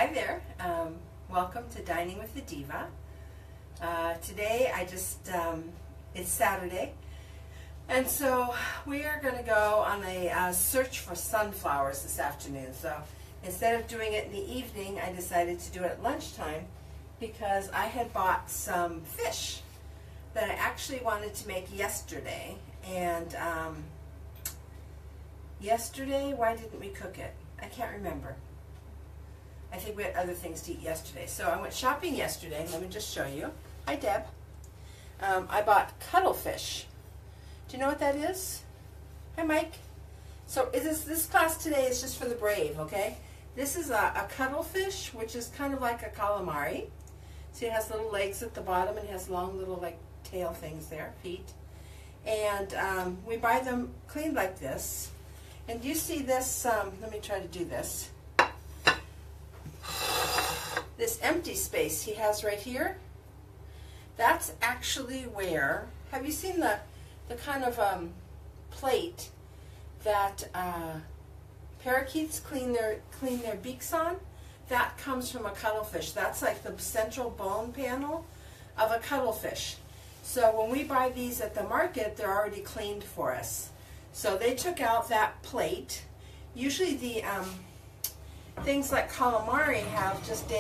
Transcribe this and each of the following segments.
Hi there. Welcome to Dining with the Diva. Today it's Saturday, and so we are going to go on a search for sunflowers this afternoon. So instead of doing it in the evening, I decided to do it at lunchtime because I had bought some fish that I actually wanted to make yesterday. And yesterday, why didn't we cook it? I can't remember. I think we had other things to eat yesterday. So I went shopping yesterday. Let me just show you. Hi, Deb. I bought cuttlefish. Do you know what that is? Hi, Mike. So this class today is just for the brave, okay? This is a cuttlefish, which is kind of like a calamari. See, it has little legs at the bottom and has long little like tail things there, feet. And we buy them cleaned like this. And you see this, let me try to do this. This empty space he has right here, that's actually where, have you seen the kind of plate that parakeets clean their beaks on? That comes from a cuttlefish. That's like the central bone panel of a cuttlefish. So when we buy these at the market, they're already cleaned for us. So they took out that plate. Usually the things like calamari have just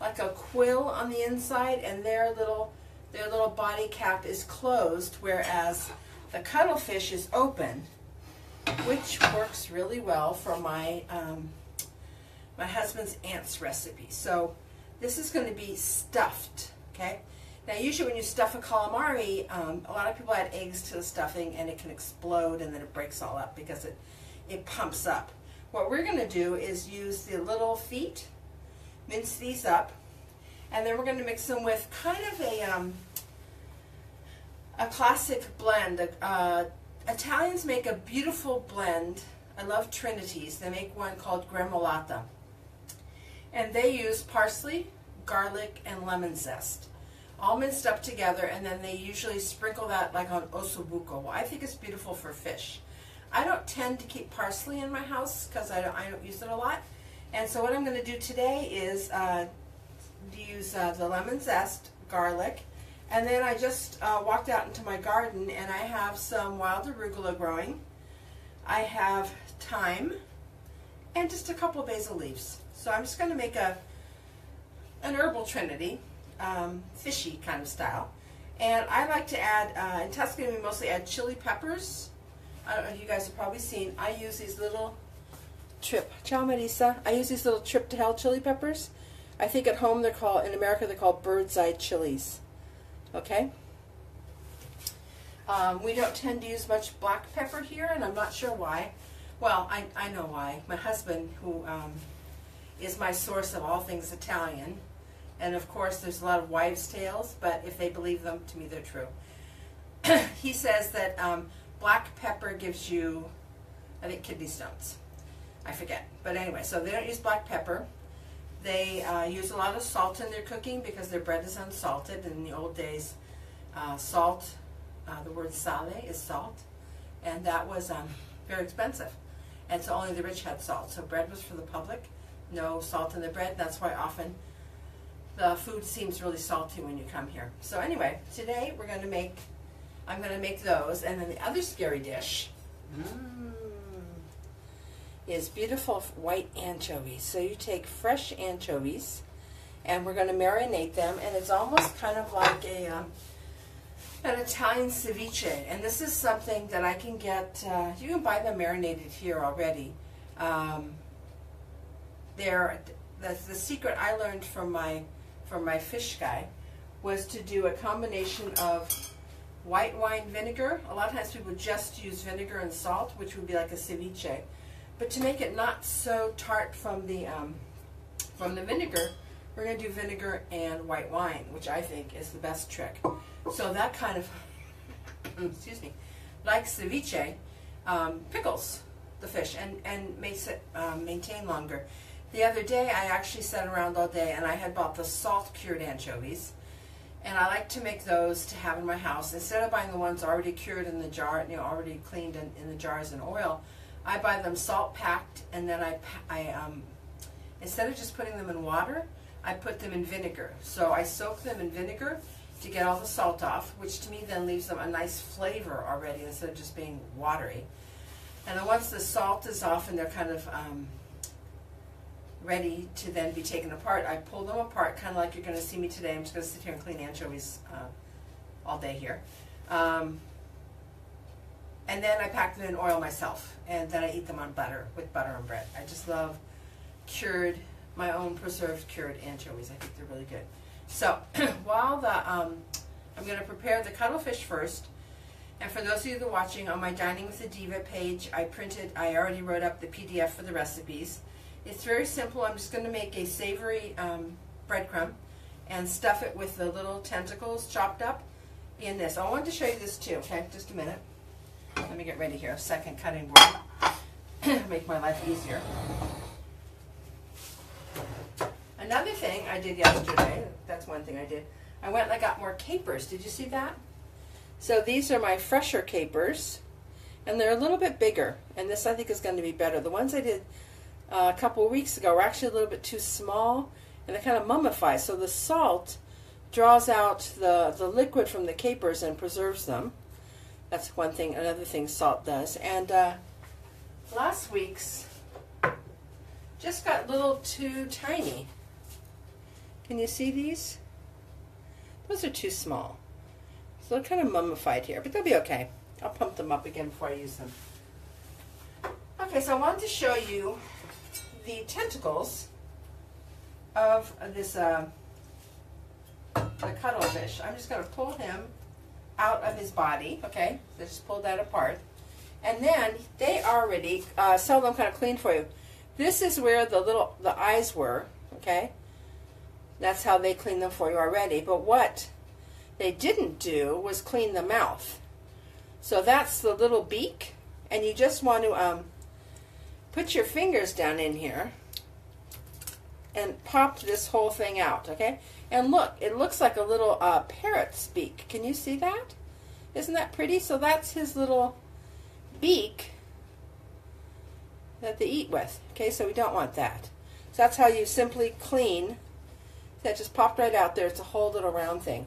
like a quill on the inside, and their little body cap is closed, whereas the cuttlefish is open, which works really well for my my husband's aunt's recipe. So this is going to be stuffed, okay? Now usually when you stuff a calamari, a lot of people add eggs to the stuffing and it can explode and then it breaks all up because it pumps up. What we're going to do is use the little feet, mince these up, and then we're going to mix them with kind of a classic blend. Italians make a beautiful blend. I love Trinities. They make one called gremolata. And they use parsley, garlic, and lemon zest, all minced up together, and then they usually sprinkle that like on ossobuco. Well, I think it's beautiful for fish. I don't tend to keep parsley in my house because I don't use it a lot. And so what I'm going to do today is use the lemon zest, garlic, and then I just walked out into my garden and I have some wild arugula growing. I have thyme and just a couple of basil leaves. So I'm just going to make an herbal trinity, fishy kind of style. And I like to add, in Tuscan we mostly add chili peppers. I don't know if you guys have probably seen, I use these little ciao Marisa, I use these little trip to hell chili peppers. I think at home in America they're called bird's eye chilies. Okay? We don't tend to use much black pepper here, and I'm not sure why. Well, I know why. My husband, who is my source of all things Italian, and of course there's a lot of wives' tales, but if they believe them, to me they're true. He says that black pepper gives you, I think, kidney stones. I forget. But anyway, so they don't use black pepper. They use a lot of salt in their cooking because their bread is unsalted. In the old days, salt, the word sale is salt, and that was very expensive. And so only the rich had salt. So bread was for the public, no salt in the bread. That's why often the food seems really salty when you come here. So anyway, today I'm going to make those, and then the other scary dish is beautiful white anchovies. So you take fresh anchovies, and we're going to marinate them, and it's almost kind of like an Italian ceviche. And this is something that I can get, you can buy them marinated here already. The secret I learned from my fish guy was to do a combination of white wine vinegar. A lot of times people just use vinegar and salt, which would be like a ceviche. But to make it not so tart from the vinegar, we're going to do vinegar and white wine, which I think is the best trick. So that kind of, excuse me, like ceviche, pickles the fish and makes it maintain longer. The other day I actually sat around all day and I had bought the salt cured anchovies. And I like to make those to have in my house. Instead of buying the ones already cured in the jar, already cleaned in the jars in oil, I buy them salt packed, and then I instead of just putting them in water, I put them in vinegar. So I soak them in vinegar to get all the salt off, which to me then leaves them a nice flavor already instead of just being watery. And then once the salt is off and they're kind of ready to then be taken apart, I pull them apart, kind of like you're going to see me today. I'm just going to sit here and clean anchovies all day here. And then I pack them in oil myself, and then I eat them on butter, with butter and bread. I just love cured, my own preserved cured anchovies. I think they're really good. So while I'm going to prepare the cuttlefish first. And for those of you that are watching, on my Dining with the Diva page, I already wrote up the PDF for the recipes. It's very simple. I'm just going to make a savory breadcrumb and stuff it with the little tentacles chopped up in this. I wanted to show you this too, okay? Just a minute. Let me get ready here. A second cutting board. Make my life easier. Another thing I did yesterday, that's one thing I did, I went and I got more capers. Did you see that? So these are my fresher capers, and they're a little bit bigger, and this I think is going to be better. The ones I did a couple of weeks ago were actually a little bit too small, and they kind of mummify. So the salt draws out the liquid from the capers and preserves them. That's one thing, another thing salt does. And last week's just got a little too tiny. Can you see these? Those are too small. So they're kind of mummified here, but they'll be okay. I'll pump them up again before I use them. Okay, so I wanted to show you the tentacles of this the cuttlefish. I'm just going to pull him out of his body, okay? So just pull that apart. And then they already sell them kind of clean for you. This is where the eyes were, okay? That's how they clean them for you already. But what they didn't do was clean the mouth. So that's the little beak, and you just want to put your fingers down in here and pop this whole thing out, okay? And look, it looks like a little parrot's beak. Can you see that? Isn't that pretty? So that's his little beak that they eat with, okay? So we don't want that. So that's how you simply clean. That just popped right out there. It's a whole little round thing.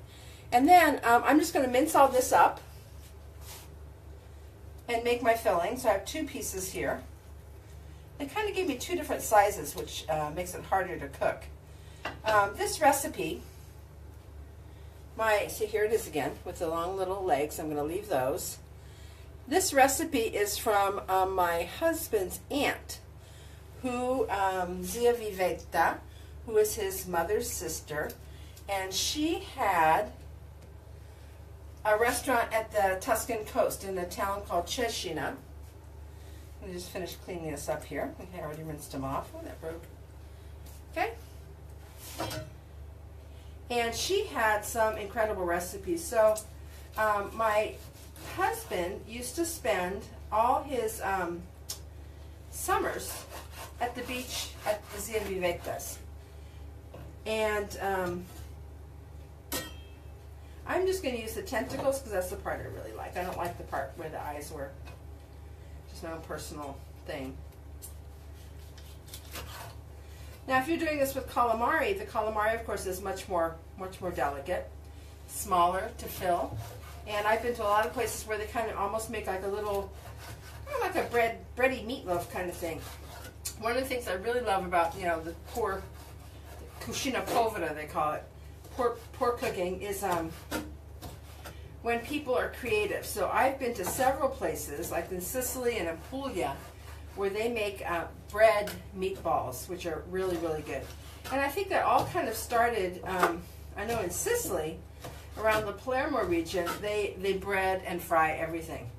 And then I'm just going to mince all this up and make my filling. So I have two pieces here. They kind of gave me two different sizes, which makes it harder to cook. This recipe, see here it is again with the long little legs. I'm going to leave those. This recipe is from my husband's aunt, who, Zia Vivetta, who is his mother's sister, and she had a restaurant at the Tuscan coast in a town called Cecina. Let me just finish cleaning this up here. Okay, I already rinsed them off. Oh, that broke. Okay. And she had some incredible recipes. So my husband used to spend all his summers at the beach at the Zia Vivettas. And I'm just going to use the tentacles because that's the part I really like. I don't like the part where the eyes were. Just my own personal thing. Now, if you're doing this with calamari, the calamari, of course, is much more delicate, smaller to fill. And I've been to a lot of places where they kind of almost make like a little, like a bready meatloaf kind of thing. One of the things I really love about, the poor cucina povera, they call it, poor cooking, is when people are creative. So I've been to several places, like in Sicily and in Puglia, where they make bread meatballs, which are really, really good. And I think that all kind of started, I know in Sicily, around the Palermo region, they bread and fry everything.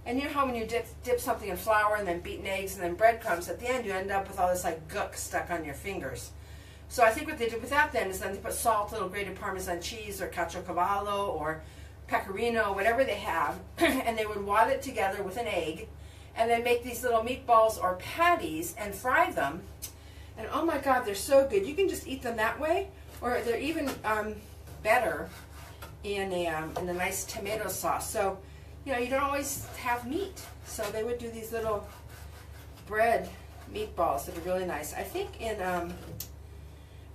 And you know how when you dip something in flour and then beaten eggs and then breadcrumbs, at the end you end up with all this like gook stuck on your fingers. So I think what they do with that then is then they put salt, little grated Parmesan cheese or caciocavallo or pecorino, whatever they have, and they would wad it together with an egg and then make these little meatballs or patties and fry them. And oh my God, they're so good. You can just eat them that way, or they're even better in a nice tomato sauce. So, you don't always have meat. So they would do these little bread meatballs that are really nice. I think in,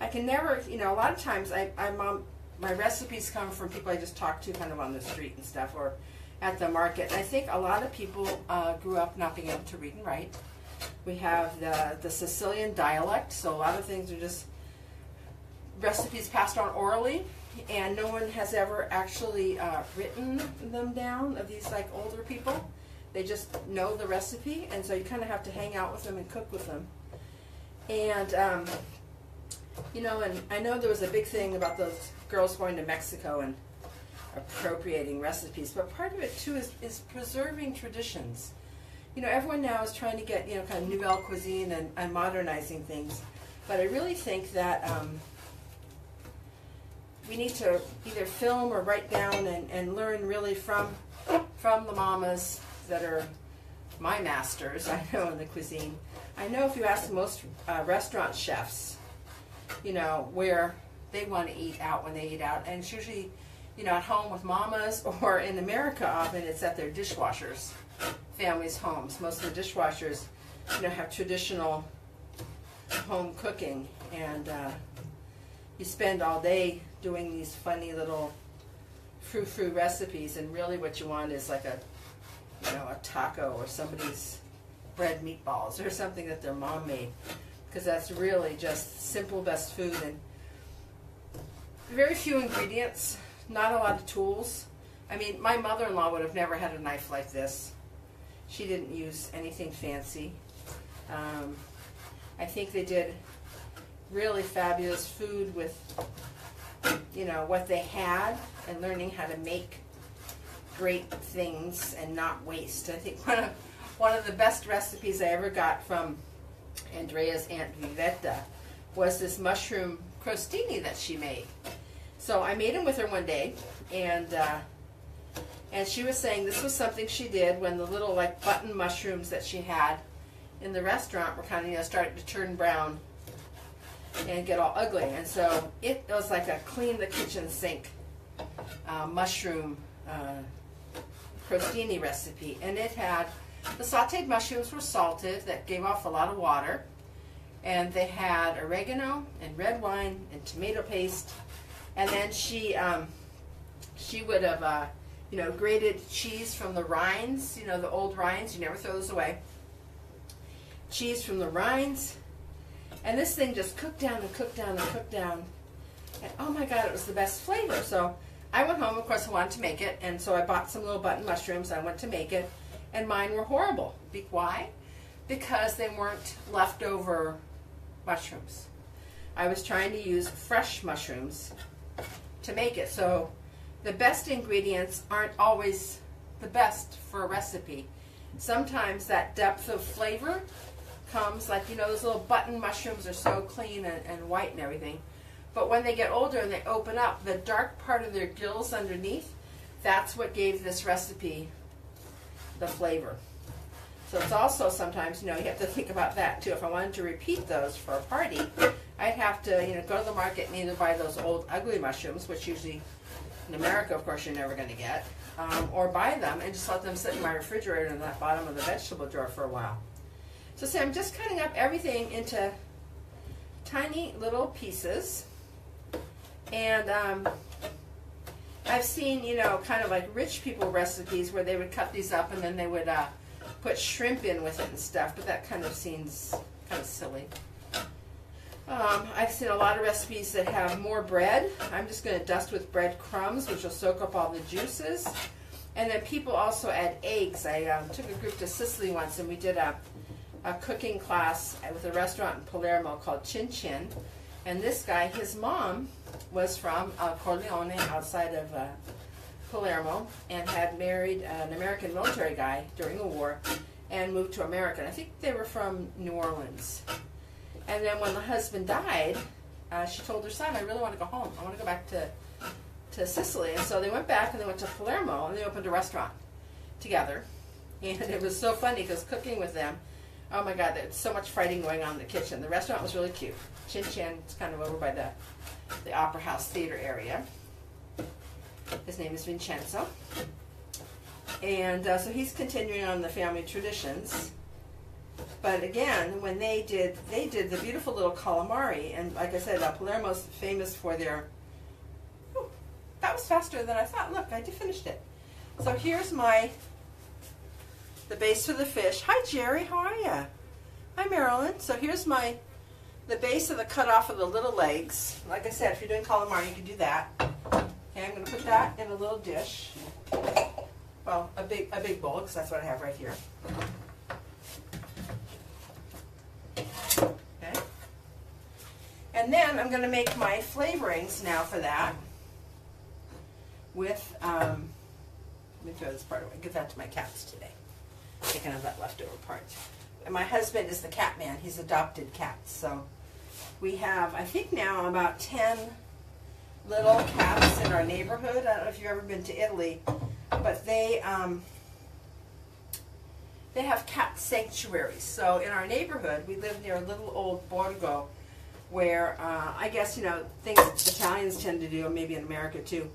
I can never, you know, a lot of times my recipes come from people I just talk to kind of on the street and stuff, or at the market. And I think a lot of people grew up not being able to read and write. We have the Sicilian dialect, so a lot of things are just recipes passed on orally, and no one has ever actually written them down, of these like older people. They just know the recipe, and so you kind of have to hang out with them and cook with them. And you know, and I know there was a big thing about those girls going to Mexico and appropriating recipes, but part of it too is preserving traditions. You know, everyone now is trying to get, you know, kind of nouvelle cuisine and modernizing things, but I really think that we need to either film or write down and learn really from the mamas that are my masters, I know, in the cuisine. I know if you ask most restaurant chefs, you know, where they want to eat out when they eat out, and it's usually, you know, at home with mamas, or in America often it's at their dishwashers, families' homes. Most of the dishwashers, you know, have traditional home cooking, and you spend all day doing these funny little frou-frou recipes, and really what you want is like a, you know, a taco or somebody's bread meatballs or something that their mom made, because that's really just simple, best food, and very few ingredients, not a lot of tools. I mean, my mother-in-law would have never had a knife like this. She didn't use anything fancy. I think they did really fabulous food with, you know, what they had, and learning how to make great things and not waste. I think one of the best recipes I ever got from Andrea's Aunt Vivetta was this mushroom crostini that she made. So I made them with her one day, and she was saying this was something she did when the little like button mushrooms that she had in the restaurant were kind of, you know, starting to turn brown and get all ugly. And so it was like a clean the kitchen sink mushroom crostini recipe, and it had, the sauteed mushrooms were salted, that gave off a lot of water, and they had oregano and red wine and tomato paste, and then she would have you know, grated cheese from the rinds, you know, the old rinds, you never throw those away, cheese from the rinds, and this thing just cooked down and cooked down and cooked down, and oh my God, it was the best flavor. So I went home, of course I wanted to make it, and so I bought some little button mushrooms. I went to make it, and mine were horrible. Why? Because they weren't leftover mushrooms. I was trying to use fresh mushrooms to make it. So the best ingredients aren't always the best for a recipe. Sometimes that depth of flavor comes, like, you know, those little button mushrooms are so clean and white and everything. But when they get older and they open up, the dark part of their gills underneath, that's what gave this recipe the flavor. So it's also sometimes, you know, you have to think about that too. If I wanted to repeat those for a party, I'd have to, you know, go to the market and either buy those old ugly mushrooms, which usually in America, of course, you're never going to get, or buy them and just let them sit in my refrigerator in the bottom of the vegetable drawer for a while. So see, I'm just cutting up everything into tiny little pieces. And I've seen, you know, kind of like rich people recipes where they would cut these up and then they would put shrimp in with it and stuff, but that kind of seems kind of silly. I've seen a lot of recipes that have more bread. I'm just going to dust with bread crumbs, which will soak up all the juices. And then people also add eggs. I took a group to Sicily once, and we did a cooking class with a restaurant in Palermo called Chin Chin. And this guy, his mom was from Corleone, outside of Palermo, and had married an American military guy during the war and moved to America. And I think they were from New Orleans. And then when the husband died, she told her son, I really want to go home. I want to go back to Sicily. And so they went back and they went to Palermo and they opened a restaurant together. And it was so funny because cooking with them, oh my God, there's so much fighting going on in the kitchen. The restaurant was really cute. Chin Chin, it's kind of over by the Opera House Theater area. His name is Vincenzo. And so he's continuing on the family traditions. But again, when they did the beautiful little calamari, and like I said, Palermo's famous for their, oh, that was faster than I thought. Look, I just finished it. So here's the base for the fish. Hi Jerry, how are you? Hi Marilyn. So here's the base of the cut off of the little legs. Like I said, if you're doing calamari, you can do that. Okay, I'm going to put that in a little dish. Well, a big bowl, because that's what I have right here. Okay. And then I'm going to make my flavorings now for that with, let me throw this part away, give that to my cats today. They can have that leftover part. And my husband is the cat man. He's adopted cats. So we have, I think now, about 10 little cats in our neighborhood. I don't know if you've ever been to Italy, but they have cat sanctuaries. So in our neighborhood, we live near a little old borgo where I guess, you know, things Italians tend to do, and maybe in America too,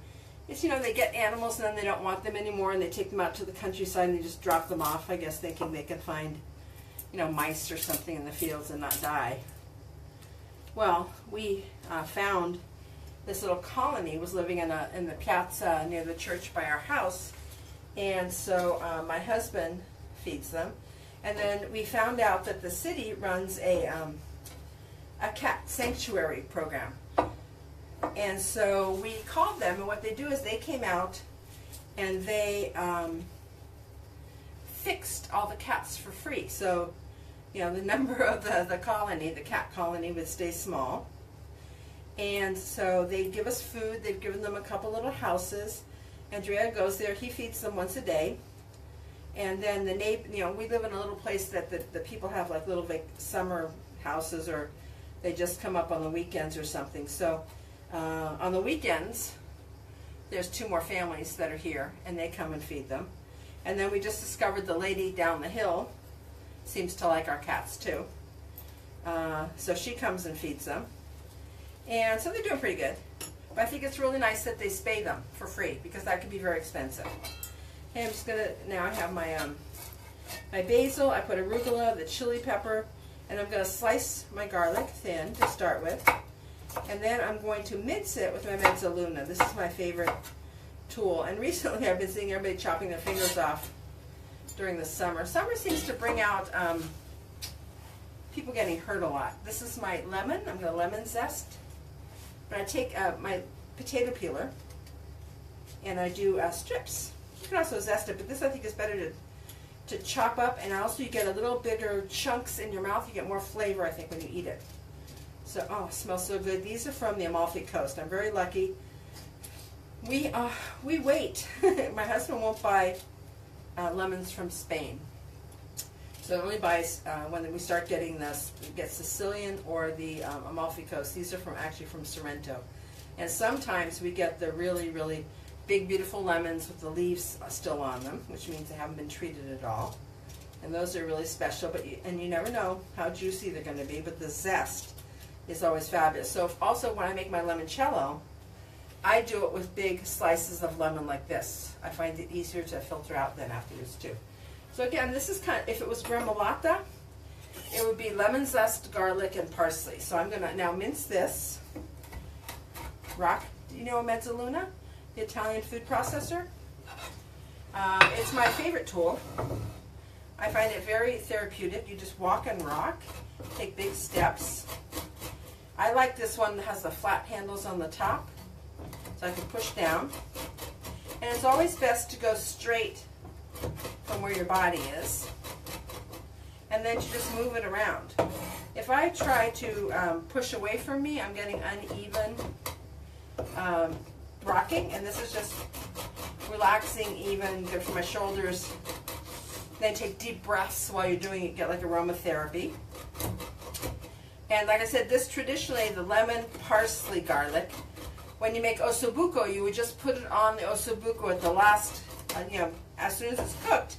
is, you know, they get animals and then they don't want them anymore and they take them out to the countryside and they just drop them off, I guess thinking they can find, you know, mice or something in the fields and not die. Well, we found this little colony was living in the piazza near the church by our house, and so my husband feeds them, and then we found out that the city runs a cat sanctuary program, and so we called them, and what they do is they came out and they fixed all the cats for free. So, you know, the number of the colony, the cat colony, would stay small. And so they'd give us food. They've given them a couple little houses. Andrea goes there. He feeds them once a day. And then the neighbor, you know, we live in a little place that the people have like little summer houses, or they just come up on the weekends or something. So on the weekends, there's 2 more families that are here, and they come and feed them. And then we just discovered the lady down the hill seems to like our cats too. So she comes and feeds them. And so they're doing pretty good. But I think it's really nice that they spay them for free, because that could be very expensive. Okay, I'm just gonna, now I have my my basil, I put arugula, the chili pepper, and I'm gonna slice my garlic thin to start with. And then I'm going to mince it with my mezzaluna. This is my favorite tool. And recently I've been seeing everybody chopping their fingers off during the summer. Summer seems to bring out people getting hurt a lot. This is my lemon. I'm going to lemon zest. But I take my potato peeler and I do strips. You can also zest it, but this I think is better to chop up, and also you get a little bigger chunks in your mouth. You get more flavor, I think, when you eat it. So, oh, it smells so good. These are from the Amalfi Coast. I'm very lucky. We wait. My husband won't buy lemons from Spain. So it only buys when we start getting this, get Sicilian or the Amalfi Coast. These are actually from Sorrento. And sometimes we get the really, really big, beautiful lemons with the leaves still on them, which means they haven't been treated at all. And those are really special, but you never know how juicy they're going to be, but the zest is always fabulous. So also when I make my limoncello, I do it with big slices of lemon like this. I find it easier to filter out than afterwards too. So again, this is kind of, if it was gremolata, it would be lemon zest, garlic, and parsley. So I'm going to now mince this. Do you know a mezzaluna? The Italian food processor? It's my favorite tool. I find it very therapeutic. You just walk and rock, take big steps. I like this one that has the flat handles on the top, so I can push down. And it's always best to go straight from where your body is, and then to just move it around. If I try to push away from me, I'm getting uneven rocking, and this is just relaxing, even, good for my shoulders. Then take deep breaths while you're doing it, get like aromatherapy. And like I said, this traditionally, the lemon, parsley, garlic, when you make ossobuco, you would just put it on the ossobuco at the last, as soon as it's cooked,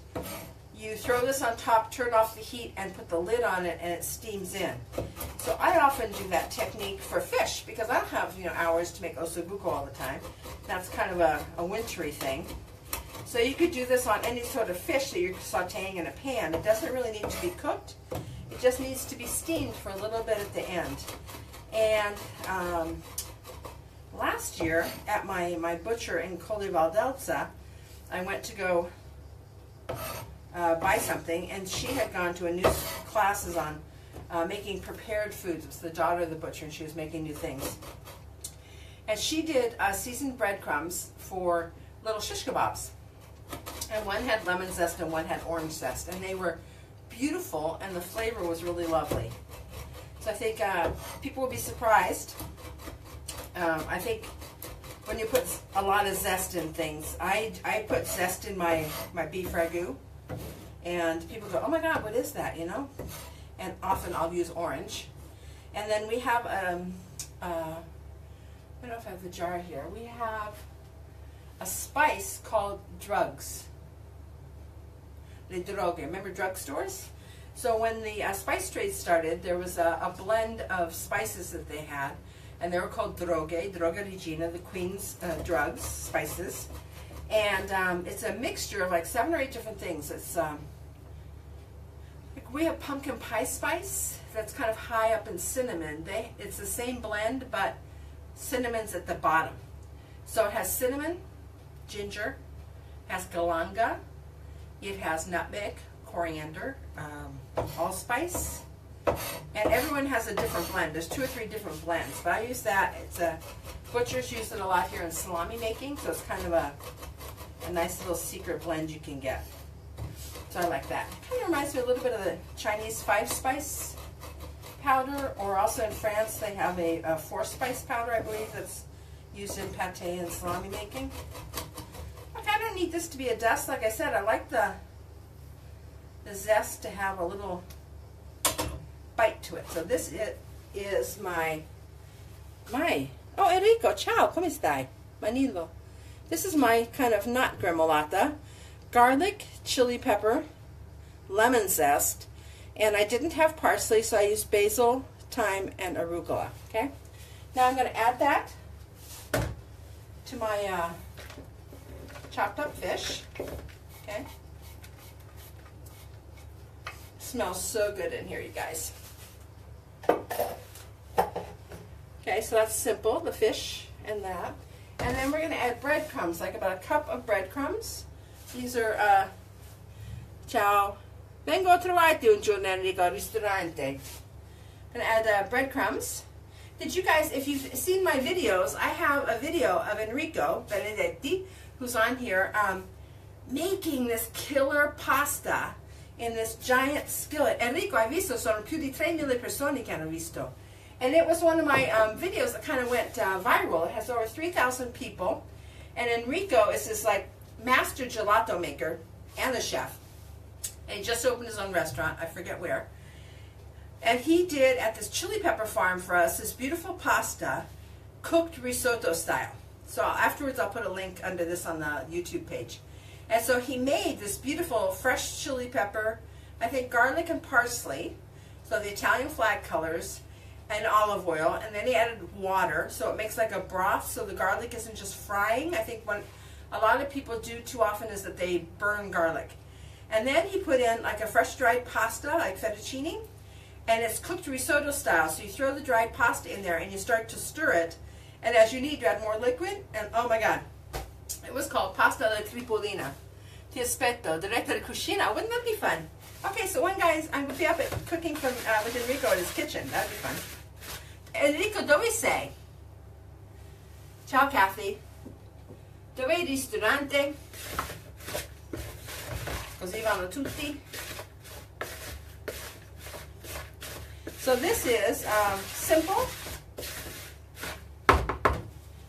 you throw this on top, turn off the heat, and put the lid on it, and it steams in. So I often do that technique for fish, because I don't have hours to make ossobuco all the time. That's kind of a wintry thing. So you could do this on any sort of fish that you're sauteing in a pan. It doesn't really need to be cooked. It just needs to be steamed for a little bit at the end. And last year at my butcher in Colli Valdelsa, I went to go buy something, and she had gone to a new classes on making prepared foods. It was the daughter of the butcher, and she was making new things. And she did seasoned breadcrumbs for little shish kebabs. And one had lemon zest and one had orange zest. And they were beautiful, and the flavor was really lovely. So I think people will be surprised. I think when you put a lot of zest in things, I put zest in my beef ragu. And people go, oh my God, what is that, you know? And often I'll use orange. And then we have, I don't know if I have the jar here. We have a spice called drugs. Le drogue. Remember drugstores? So when the spice trade started, there was a blend of spices that they had, and they were called droga regina, the queen's drugs, spices. And it's a mixture of like 7 or 8 different things. It's like we have pumpkin pie spice that's kind of high up in cinnamon. It's the same blend, but cinnamon's at the bottom. So it has cinnamon, ginger, has galanga, it has nutmeg, coriander, allspice, and everyone has a different blend. There's 2 or 3 different blends, but I use that. It's butchers use it a lot here in salami making, so it's kind of a nice little secret blend you can get. So I like that. It kind of reminds me a little bit of the Chinese 5-spice powder, or also in France they have a 4-spice powder, I believe, that's used in pate and salami making. Okay, I don't need this to be a dust. Like I said, I like the zest to have a little bite to it. So this is my oh, Enrico, ciao, come stai? Manilo. This is my kind of not gremolata. Garlic, chili pepper, lemon zest, and I didn't have parsley, so I used basil, thyme, and arugula. Okay, now I'm going to add that to my chopped up fish. Okay, smells so good in here, you guys. Okay, so that's simple, the fish and that. And then we're going to add breadcrumbs, like about a cup of breadcrumbs. These are, ciao, vengo a trovarti un giorno Enrico al ristorante. I'm going to add breadcrumbs. Did you guys, if you've seen my videos, I have a video of Enrico Benedetti, who's on here, making this killer pasta in this giant skillet. Enrico, hai visto, sono più di 3.000 persone che hanno visto. And it was one of my videos that kind of went viral. It has over 3,000 people. And Enrico is this like master gelato maker and a chef. And he just opened his own restaurant. I forget where. And he did at this chili pepper farm for us this beautiful pasta cooked risotto style. So afterwards I'll put a link under this on the YouTube page. And so he made this beautiful fresh chili pepper, I think garlic and parsley, so the Italian flag colors, and olive oil, and then he added water, so it makes like a broth, so the garlic isn't just frying. I think what a lot of people do too often is that they burn garlic. And then he put in like a fresh dried pasta, like fettuccine, and it's cooked risotto style, so you throw the dried pasta in there and you start to stir it, and as you need you add more liquid, and oh my God, it was called pasta alla tripolina. Ti aspetto, diretta alla cucina. Wouldn't that be fun? Okay, so one guy, I'm going to be up at cooking from, with Enrico in his kitchen. That would be fun. Enrico, dove sei? Ciao, Kathy. Dov'è il ristorante? Così vanno tutti. So this is simple.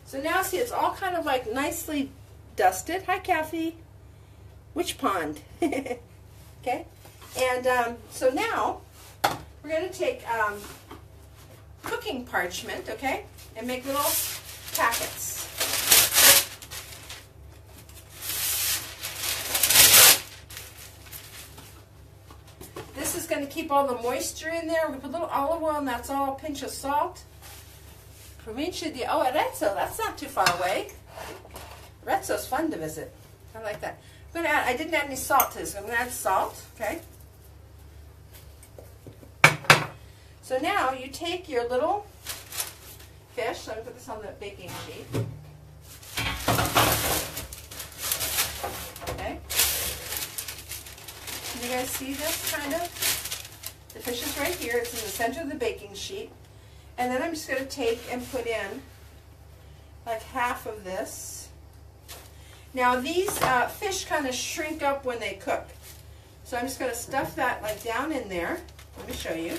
So now see, it's all kind of like nicely dusted. Hi, Kathy. Which pond? Okay. And so now we're going to take cooking parchment, okay, and make little packets. This is going to keep all the moisture in there. We're going to put a little olive oil, and that's all. A pinch of salt. Provincia di Arezzo, that's not too far away. Arezzo's fun to visit. I like that. I'm going to add, I didn't add any salt to this. I'm going to add salt, okay. So now you take your little fish. Let me put this on the baking sheet. Okay. Can you guys see this kind of? The fish is right here. It's in the center of the baking sheet. And then I'm just going to take and put in like half of this. Now these fish kind of shrink up when they cook. So I'm just going to stuff that like down in there. Let me show you.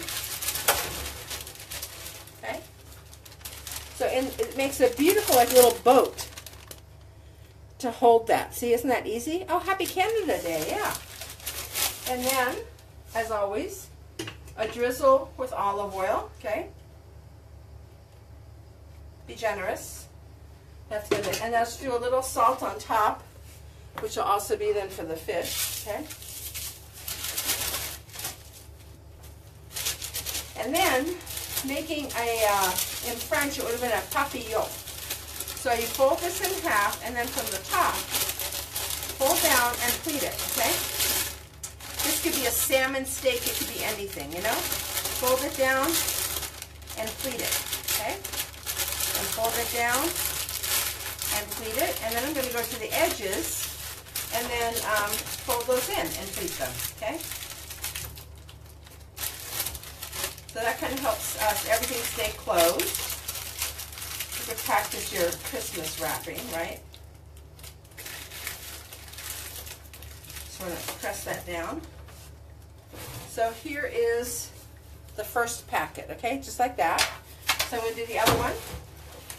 Okay. So it makes a beautiful like little boat to hold that. See, isn't that easy? Oh, happy Canada Day, yeah. And then, as always, a drizzle with olive oil, okay? Be generous. That's good. And let's do a little salt on top, which will also be then for the fish, okay? And then, making in French, it would have been a papillon. So you fold this in half, and then from the top, fold down and pleat it, okay? This could be a salmon steak, it could be anything, you know? Fold it down and pleat it, okay? And fold it down and pleat it, and then I'm going to go to the edges and then fold those in and pleat them, okay? So that kind of helps everything stay closed. You could practice your Christmas wrapping, right? So we're going to press that down. So here is the first packet, okay? Just like that. So I'm going to do the other one.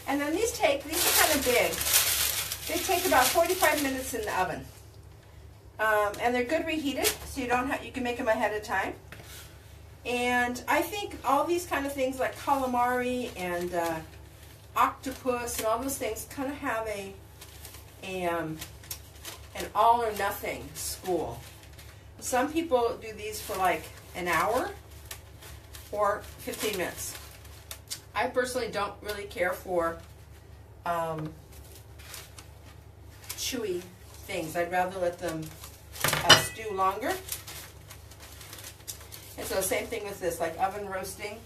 And then these are kind of big. They take about 45 minutes in the oven. And they're good reheated, so you can make them ahead of time. And I think all these kind of things like calamari and octopus and all those things kind of have an all or nothing school. Some people do these for like an hour or 15 minutes. I personally don't really care for chewy things. I'd rather let them stew longer. And so same thing with this, like oven roasting,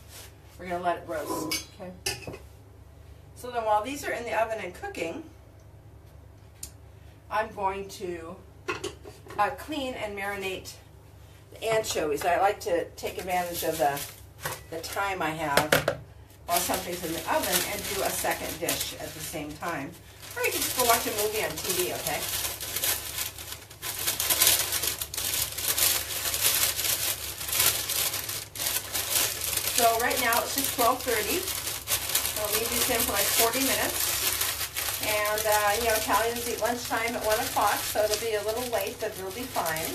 we're going to let it roast. Okay. So then while these are in the oven and cooking, I'm going to clean and marinate the anchovies. I like to take advantage of the time I have while something's in the oven and do a second dish at the same time. Or you can just go watch a movie on TV, okay? So right now it's just 12:30. I'll leave these in for like 40 minutes. And, you know, Italians eat lunchtime at 1 o'clock, so it'll be a little late, but it'll be fine.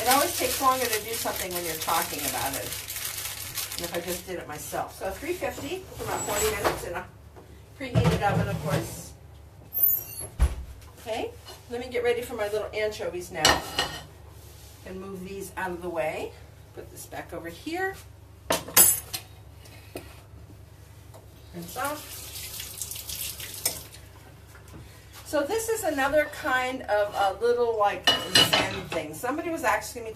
It always takes longer to do something when you're talking about it than if I just did it myself. So 350 for about 40 minutes in a preheated oven, of course. Okay, let me get ready for my little anchovies now. And move these out of the way. Put this back over here. Rinse off. So this is another kind of a little like Zen thing. Somebody was asking me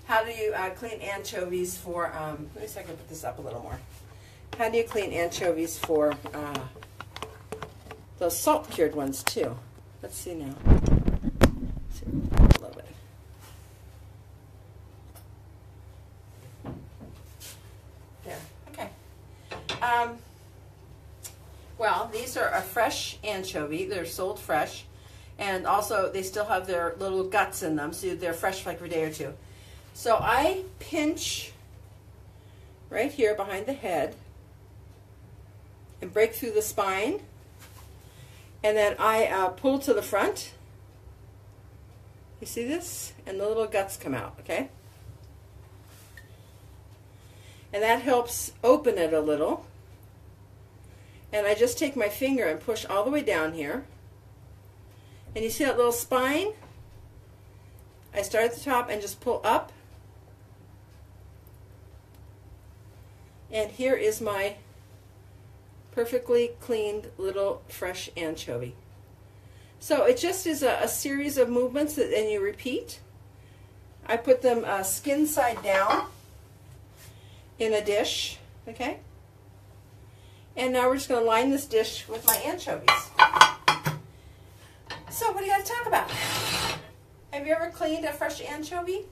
how do you clean anchovies for, let me see if I can put this up a little more. How do you clean anchovies for those salt cured ones too? Let's see now. Let's see, a little bit. There, okay. Well, these are a fresh anchovy. They're sold fresh. And also, they still have their little guts in them, so they're fresh for like a day or two. So I pinch right here behind the head and break through the spine. And then I pull to the front. You see this? And the little guts come out, okay? And that helps open it a little. And I just take my finger and push all the way down here. And you see that little spine? I start at the top and just pull up. And here is my perfectly cleaned little fresh anchovy. So it just is a series of movements that then you repeat. I put them skin side down. in a dish, okay? And now we're just going to line this dish with my anchovies. So what do you got to talk about? Have you ever cleaned a fresh anchovy?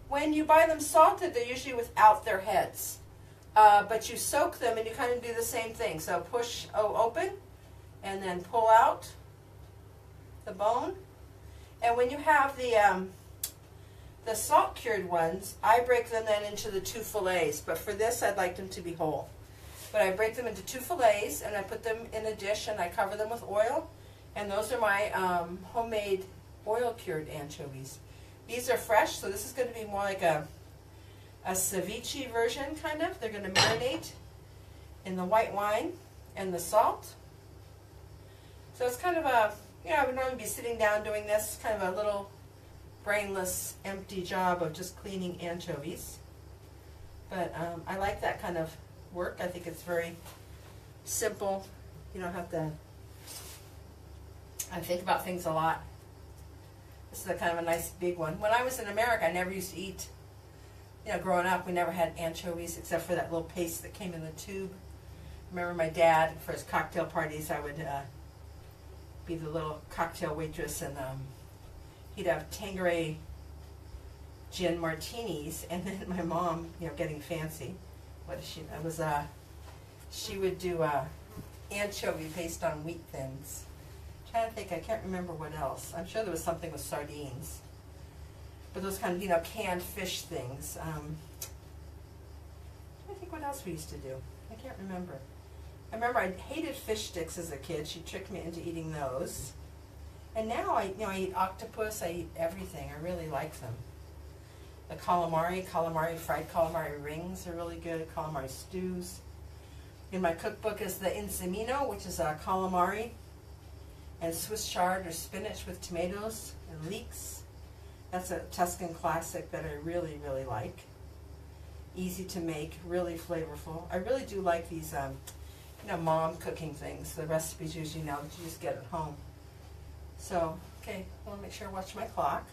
When you buy them salted, they're usually without their heads. But you soak them and you kind of do the same thing. So push open and then pull out the bone. And when you have the salt cured ones, I break them then into the 2 fillets. But for this, I'd like them to be whole. But I break them into 2 fillets and I put them in a dish and I cover them with oil. And those are my homemade oil cured anchovies. These are fresh, so this is going to be more like a ceviche version, kind of. They're going to marinate in the white wine and the salt. So it's kind of a, I would normally be sitting down doing this, kind of a little brainless, empty job of just cleaning anchovies. But I like that kind of work. I think it's very simple. You don't have to, I think about things a lot. This is a kind of a nice big one. When I was in America, I never used to eat, growing up, we never had anchovies except for that little paste that came in the tube. I remember my dad, for his cocktail parties, I would be the little cocktail waitress, and he'd have Tanqueray gin martinis, and then my mom, getting fancy, she would do anchovy paste on wheat thins. I'm trying to think, I can't remember what else. I'm sure there was something with sardines. But those kind of, canned fish things. I think what else we used to do. I can't remember. I remember I hated fish sticks as a kid. She tricked me into eating those. And now I eat octopus. I eat everything. I really like them. The calamari, fried calamari rings are really good. Calamari stews. In my cookbook is the insemino, which is a calamari and Swiss chard or spinach with tomatoes and leeks. That's a Tuscan classic that I really, really like. Easy to make, really flavorful. I really do like these, mom cooking things. The recipes usually now that you just get at home. So, okay, I want to make sure I watch my clock.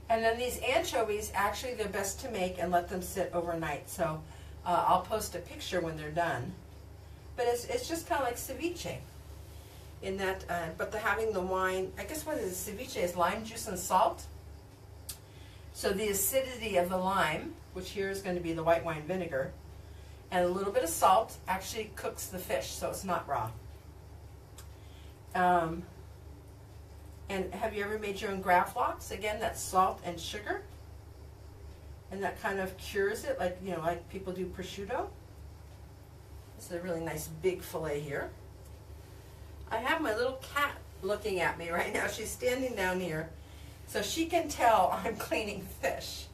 And then these anchovies, actually they're best to make and let them sit overnight. So I'll post a picture when they're done. But it's just kind of like ceviche. In that, but having the wine, I guess what is ceviche is lime juice and salt. So the acidity of the lime, which here is going to be the white wine vinegar, and a little bit of salt actually cooks the fish, so it's not raw. And have you ever made your own gravlax? Again, that's salt and sugar, and that kind of cures it, like like people do prosciutto. This is a really nice big fillet here. I have my little cat looking at me right now. She's standing down here, so she can tell I'm cleaning fish.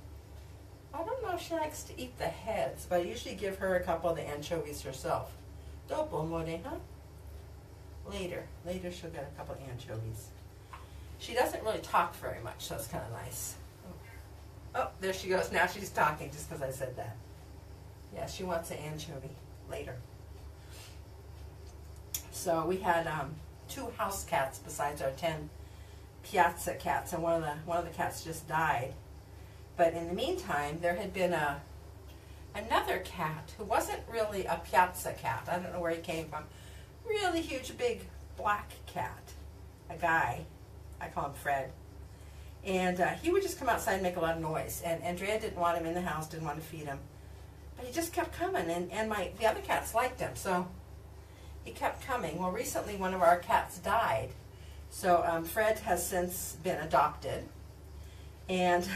I don't know if she likes to eat the heads, but I usually give her a couple of the anchovies herself. Dopo, more, huh? Later she'll get a couple of anchovies. She doesn't really talk very much, so it's kind of nice. Oh, there she goes. Now she's talking just because I said that. Yeah, she wants an anchovy later. So we had 2 house cats besides our 10 piazza cats, and one of the cats just died. But in the meantime, there had been another cat who wasn't really a piazza cat. I don't know where he came from. Really huge, big black cat. A guy. I call him Fred. And he would just come outside and make a lot of noise. And Andrea didn't want him in the house, didn't want to feed him. But he just kept coming, and the other cats liked him, so he kept coming. Well, recently one of our cats died. So Fred has since been adopted. And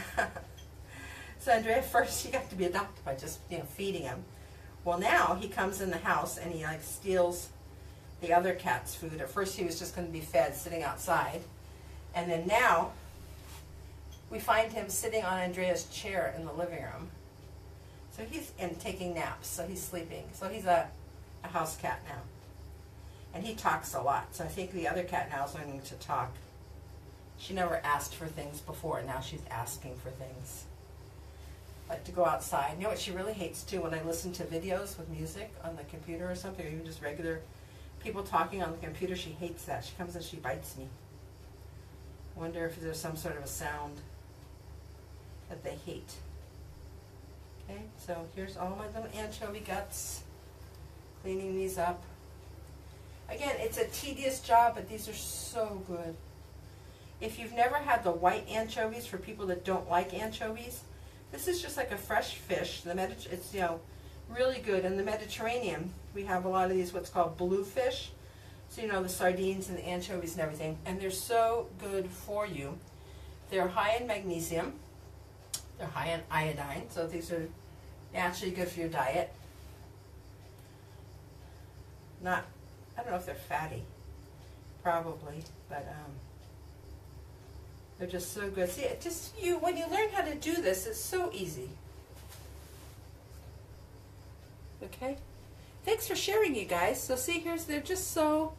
so Andrea, first he got to be adopted by just feeding him. Well, now he comes in the house and he steals the other cat's food. At first he was just going to be fed sitting outside. And then now we find him sitting on Andrea's chair in the living room. So he's taking naps, so he's sleeping. So he's a house cat now. And he talks a lot, so I think the other cat now is learning to talk. She never asked for things before, now she's asking for things. Like to go outside. You know what she really hates too? When I listen to videos with music on the computer or something, or even just regular people talking on the computer, she hates that. She comes and she bites me. I wonder if there's some sort of a sound that they hate. Okay, so here's all my little anchovy guts. Cleaning these up. Again, it's a tedious job, but these are so good. If you've never had the white anchovies, for people that don't like anchovies, this is just like a fresh fish. It's, you know, really good. In the Mediterranean, we have a lot of these what's called blue fish. So, you know, the sardines and the anchovies and everything. And they're so good for you. They're high in magnesium. They're high in iodine. So these are naturally good for your diet. I don't know if they're fatty. Probably. But, they're just so good. See, when you learn how to do this, it's so easy. Okay? Thanks for sharing, you guys. So see, they're just so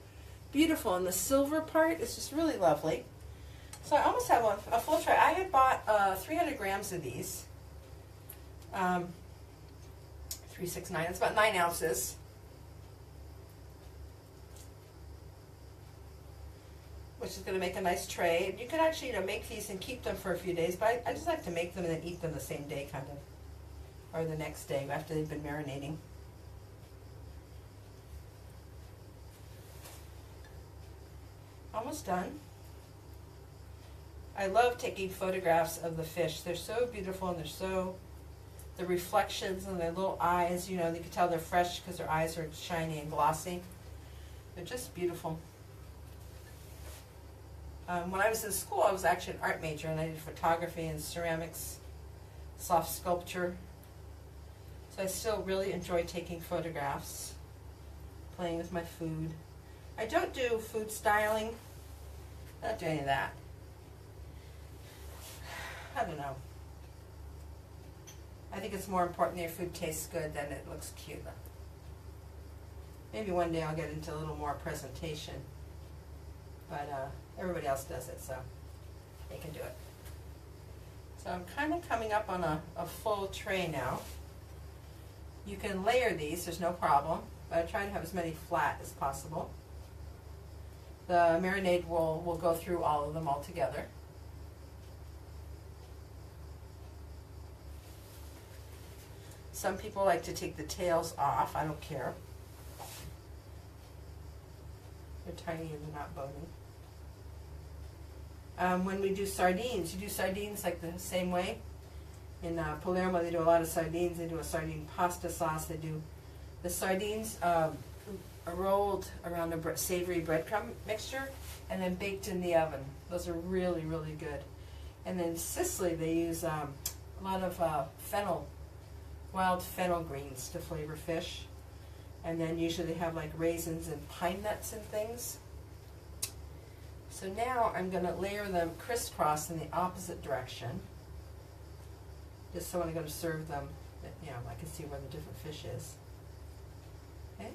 beautiful. And the silver part is just really lovely. So I almost have a full tray. I had bought 300 grams of these. 369, it's about 9 ounces. Which is going to make a nice tray. You can actually, you know, make these and keep them for a few days, but I just like to make them and then eat them the same day, kind of, or the next day after they've been marinating. Almost done. I love taking photographs of the fish. They're so beautiful, and the reflections in their little eyes, you know, you can tell they're fresh because their eyes are shiny and glossy. They're just beautiful. When I was in school, I was actually an art major, and I did photography and ceramics, soft sculpture. So I still really enjoy taking photographs, playing with my food. I don't do food styling. I don't do any of that. I don't know. I think it's more important that your food tastes good than it looks cute. Maybe one day I'll get into a little more presentation. But everybody else does it, so they can do it. So I'm kind of coming up on a full tray now. You can layer these, there's no problem, but I try to have as many flat as possible. The marinade will go through all of them all together. Some people like to take the tails off. I don't care. They're tiny and they're not bony. When we do sardines, you do sardines like the same way. In Palermo, they do a lot of sardines. They do a sardine pasta sauce. They do the sardines rolled around a savory breadcrumb mixture and then baked in the oven. Those are really, really good. And then in Sicily, they use a lot of wild fennel greens to flavor fish. And then usually they have like raisins and pine nuts and things. So now I'm going to layer them crisscross in the opposite direction. Just so when I'm going to serve them, you know, I can see where the different fish is. Okay?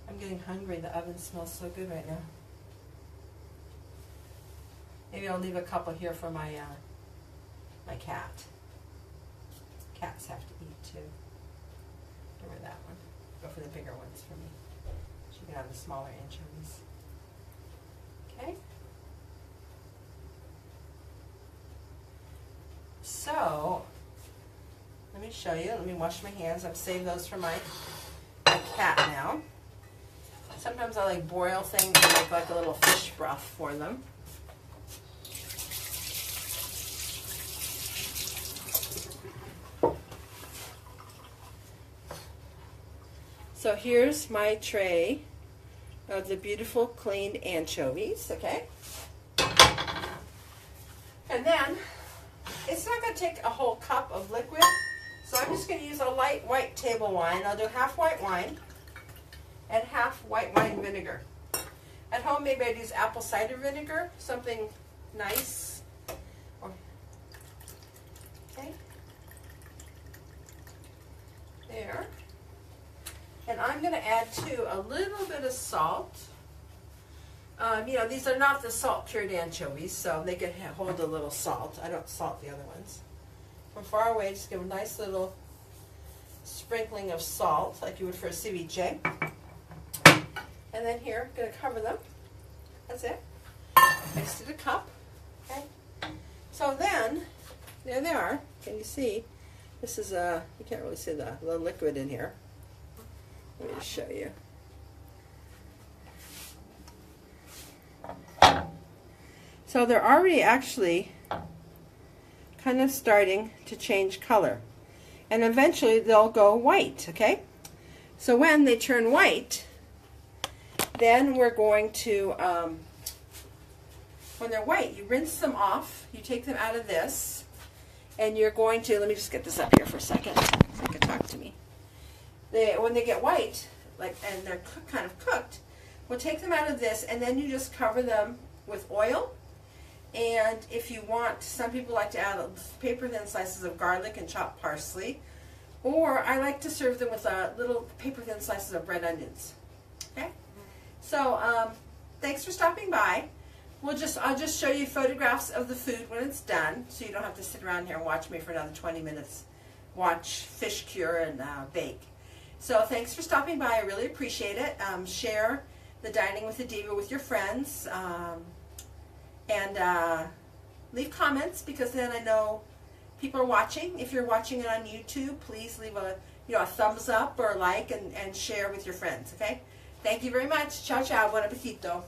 I'm getting hungry. The oven smells so good right now. Maybe I'll leave a couple here for my my cat. Cats have to eat too. Give her that one. Go for the bigger ones for me. She can have the smaller anchovies. Okay. So, let me show you. Let me wash my hands. I've saved those for my cat now. Sometimes I like broil things and make like a little fish broth for them. So here's my tray of the beautiful cleaned anchovies, okay? And then, it's not going to take a whole cup of liquid, so I'm just going to use a light white table wine. I'll do half white wine and half white wine vinegar. At home, maybe I'd use apple cider vinegar, something nice. Okay. There. And I'm going to add, too, a little bit of salt. You know, these are not the salt-cured anchovies, so they can hold a little salt. I don't salt the other ones. From far away, just give a nice little sprinkling of salt, like you would for a ceviche. And then here, I'm going to cover them. That's it. Next to the cup. Okay. So then, there they are. Can you see? This is you can't really see the liquid in here. Let me just show you. So they're already actually kind of starting to change color. And eventually they'll go white, okay? So when they turn white, then we're going to, when they're white, you rinse them off, you take them out of this, and you're going to, let me just get this up here for a second so you can talk to me. When they get white, and they're kind of cooked, we'll take them out of this, and then you just cover them with oil. And if you want, some people like to add paper thin slices of garlic and chopped parsley, or I like to serve them with little paper thin slices of red onions. Okay, so thanks for stopping by. I'll just show you photographs of the food when it's done, so you don't have to sit around here and watch me for another 20 minutes. Watch fish cure and bake. So thanks for stopping by. I really appreciate it. Share the Dining with the Diva with your friends. And leave comments, because then I know people are watching. If you're watching it on YouTube, please leave a thumbs up or a like, and share with your friends, okay? Thank you very much. Ciao, ciao. Buon appetito.